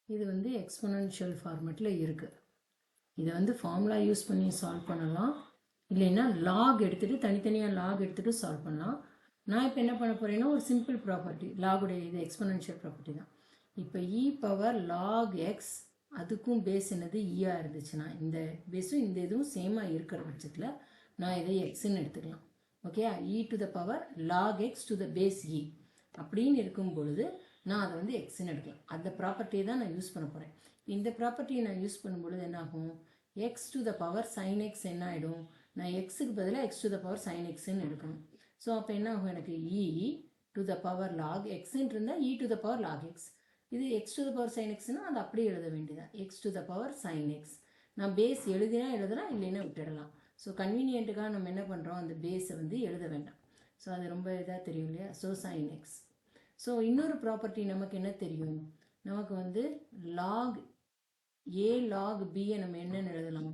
இது வந்து எக்ஸ்பொனென்ஷியல் ஃபார்மேட்டில் இருக்குது. இதை வந்து ஃபார்முலா யூஸ் பண்ணி சால்வ் பண்ணலாம், இல்லைன்னா லாக் எடுத்துகிட்டு தனித்தனியாக லாக் எடுத்துகிட்டு சால்வ் பண்ணலாம். நான் இப்போ என்ன பண்ண போகிறேன்னா ஒரு சிம்பிள் ப்ராப்பர்ட்டி, லாகுடைய இது எக்ஸ்பொனென்ஷியல் ப்ராப்பர்ட்டி தான். இப்போ இ பவர் லாக் எக்ஸ், அதுக்கும் பேஸ் என்னது ஈயாக இருந்துச்சுன்னா, இந்த பேஸும் இந்த இதுவும் சேமாக இருக்கிற பட்சத்தில் நான் இதை எக்ஸ்ன்னு எடுத்துக்கலாம். Okay, e to the power log x to the base e அப்படின்னு இருக்கும் பொழுது நான் அதை வந்து எக்ஸ்ன்னு எடுக்கலாம். அந்த ப்ராப்பர்ட்டியை தான் நான் யூஸ் பண்ண போகிறேன். இந்த ப்ராப்பர்ட்டியை நான் யூஸ் பண்ணும்பொழுது என்ன ஆகும், x to the power sine x என்ன ஆகிடும், நான் எக்ஸுக்கு பதிலாக x to the power sine எக்ஸ்ன்னு எடுக்கணும். ஸோ அப்போ என்ன ஆகும், எனக்கு e to the power log எக்ஸ்ன்னு இருந்தால் e to the power log x, இது x to the power sine எக்ஸ்னால் அது அப்படியே எழுத வேண்டியதான், x to the power sine x. நான் பேஸ் எழுதினா எழுதலாம், இல்லைன்னா விட்டுடலாம். ஸோ கன்வீனியன்ட்டுக்காக நம்ம என்ன பண்ணுறோம், அந்த பேஸை வந்து எழுத வேண்டாம். ஸோ அது ரொம்ப இதாக தெரியும் இல்லையா. So sine x. ஸோ இன்னொரு ப்ராப்பர்ட்டி நமக்கு என்ன தெரியும், நமக்கு வந்து லாக் ஏ லாக் பியை நம்ம என்னென்னு எழுதலாம்,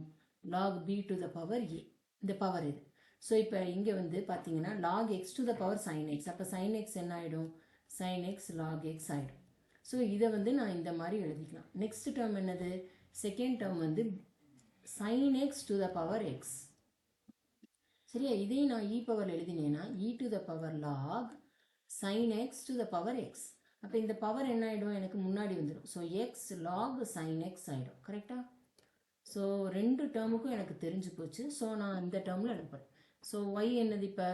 log b to the power a, இந்த பவர் இது. ஸோ இப்போ இங்கே வந்து பார்த்தீங்கன்னா log x to the power sine x, அப்போ சைன் எக்ஸ் என்ன ஆகிடும், சைன் எக்ஸ் லாக் எக்ஸ் ஆகிடும். ஸோ இதை வந்து நான் இந்த மாதிரி எழுதிக்கலாம். நெக்ஸ்ட் டேர்ம் என்னது, செகண்ட் டேர்ம் வந்து sine x to the power x. சரியா, இதையும் நான் இ பவர் எழுதினேன்னா e to the power log sine x to the power X. அப்போ இந்த பவர் என்ன ஆகிடும், எனக்கு முன்னாடி வந்துடும். So X log sine x ஆகிடும். கரெக்டாக. ஸோ ரெண்டு டேர்முக்கும் எனக்கு தெரிஞ்சு போச்சு. ஸோ நான் இந்த டேர்மில் எழுதுறேன். ஸோ ஒய் என்னது, இப்போ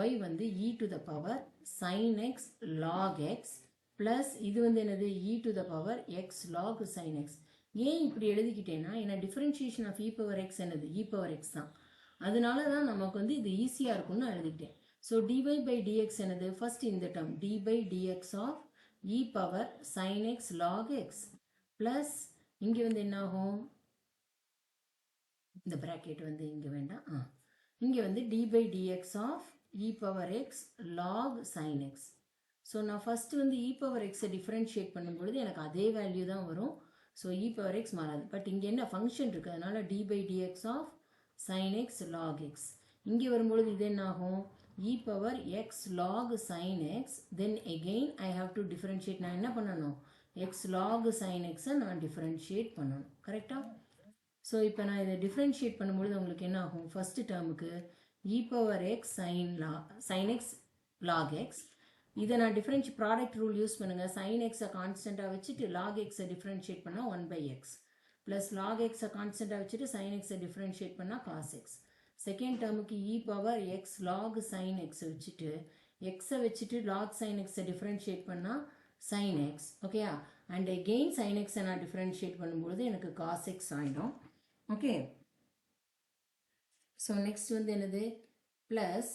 ஒய் வந்து e to the power sine x log x plus இது வந்து என்னது e to the power x log sine x. ஏன் இப்படி எழுதிக்கிட்டேன்னா, ஏன்னா differentiation of e power x என்னது இ பவர் எக்ஸ் தான், அதனால தான் நமக்கு வந்து இது ஈஸியாக இருக்கும்னு நான் எழுதிக்கிட்டேன். ஸோ dy by dx என்னது, ஃபர்ஸ்ட் இந்த term dy by dx of e power sine x log x plus இங்கே வந்து என்ன ஆகும், இந்த ப்ராக்கெட் வந்து இங்கே வேண்டாம், இங்கே வந்து dy by dx of e power x log sine x. So நான் ஃபஸ்ட்டு வந்து இ பவர் எக்ஸை டிஃப்ரென்ஷியேட் பண்ணும்பொழுது எனக்கு அதே வேல்யூ தான் வரும். ஸோ இ பவர் எக்ஸ் மாறாது. பட் இங்கே என்ன ஃபங்க்ஷன் இருக்குது, அதனால dy by dx of sine x log x. இங்கே வரும்பொழுது இது என்ன ஆகும், e power x log sine x, then again I have to differentiate. நான் என்ன பண்ணணும், எக்ஸ் லாக் சைன் எக்ஸை நான் டிஃப்ரென்ஷியேட் பண்ணணும். கரெக்டாக. ஸோ இப்போ நான் இதை டிஃப்ரென்ஷியேட் பண்ணும்பொழுது உங்களுக்கு என்ன ஆகும், ஃபஸ்ட்டு டேர்முக்கு e power x sine x log x, இதை நான் ப்ராடக்ட் ரூல் யூஸ் பண்ணுங்கள், சைன் எக்ஸை கான்ஸ்டண்ட்டாக வச்சுட்டு லாக் எக்ஸை டிஃப்ரென்ஷியேட் பண்ணால் 1/x ப்ளஸ் லாக் எக்ஸை கான்ஸ்டண்ட்டாக வச்சுட்டு சைன் எக்ஸை டிஃப்ரென்ஷியேட் பண்ணால் cos X. Second டேர்முக்கு e power x log sign எக்ஸை வச்சுட்டு எக்ஸை வச்சுட்டு லாக் சைன் எக்ஸை டிஃப்ரென்ஷியேட் பண்ணால் சைன் எக்ஸ். ஓகேயா, அண்ட் எகெயின் சைன் எக்ஸை நான் டிஃப்ரென்ஷியேட் பண்ணும்பொழுது எனக்கு காஸ் எக்ஸ் ஆகிடும். ஓகே, ஸோ நெக்ஸ்ட் வந்து என்னது, ப்ளஸ்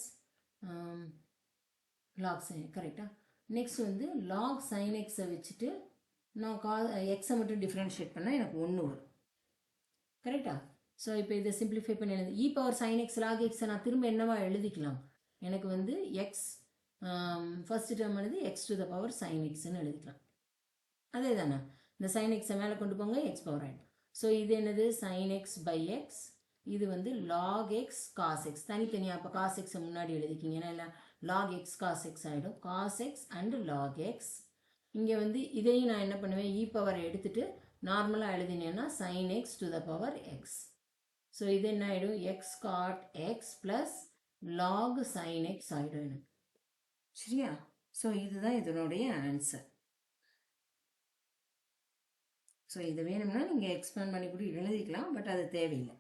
லாக் சைன், கரெக்டாக. நெக்ஸ்ட் வந்து லாக் சைன் எக்ஸை வச்சுட்டு நான் எக்ஸை மட்டும் டிஃப்ரென்ஷியேட் பண்ணால் எனக்கு 1 வரும். கரெக்டாக. ஸோ இப்போ இதை சிம்பிளிஃபை பண்ணி எழுது, e power sine x log எக்ஸை நான் திரும்ப என்னவா எழுதிக்கலாம், எனக்கு வந்து எக்ஸ் ஃபர்ஸ்ட் டேர்ம் எழுதி x to the power sine எக்ஸ்ன்னு எழுதிக்கலாம். அதே தானே, இந்த சைன் எக்ஸை மேலே கொண்டு போங்க, எக்ஸ் பவர் ஆகிடும். ஸோ இது என்னது சைன் எக்ஸ் பை எக்ஸ், இது வந்து லாக் எக்ஸ் காஸ் எக்ஸ், தனித்தனியாக அப்போ காஸ் எக்ஸை முன்னாடி எழுதிக்கிங்க, ஏன்னா இல்லை லாக் எக்ஸ் காஸ் எக்ஸ் ஆகிடும், cos x and log x. இங்கே வந்து இதையும் நான் என்ன பண்ணுவேன், இ பவரை எடுத்துகிட்டு நார்மலாக எழுதினேன்னா sine x to the power x. So இது என்ன ஆகிடும், x cot x plus log sine x ஆகிடும் எனக்கு. சரியா. ஸோ இதுதான் இதனுடைய ஆன்சர். ஸோ இது வேணும்னா நீங்கள் எக்ஸ்பேண்ட் பண்ணி கூட எழுதிக்கலாம், பட் அது தேவையில்லை.